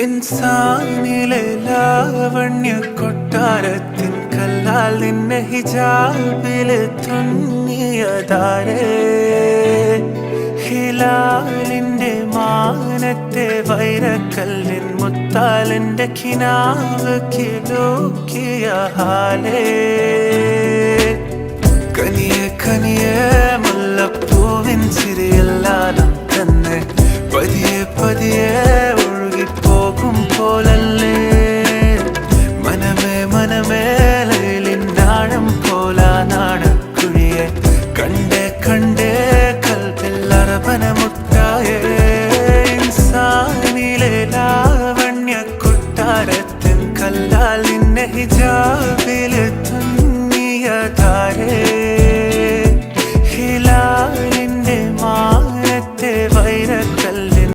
ഇൻസാനിലെ ലാവണ്യ കൊട്ടാരത്തിൻ കല്ലാൽ നിന്നെ ഹിജാബില് തുന്നിയതാരേ ഹിലാലിന്റെ മാനത്തെ വൈരക്കല്ലിൻ മുത്താലിന്റെ കിനാവ് കിലോക്കിയ ഹാലേ കനിയെ കനിയെ മുല്ലപ്പൂവിൻ ചിരിയെല്ലാം തന്നെ പതിയെ പതിയെ ഒഴുകിപ്പോകും പോലല്ലേ മനമേ മനമേ ലൈലിനാഴം പോലാ നാടക്കുഴിയെ കണ്ടേ കണ്ടേ കൽപ്പിൽ അറബന മുട്ടായേ ഇൻസാനിലെ ലാവണ്യ കൊട്ടാരത്തിൻ കല്ലാൽ നിന്നെ ഹിജാബ്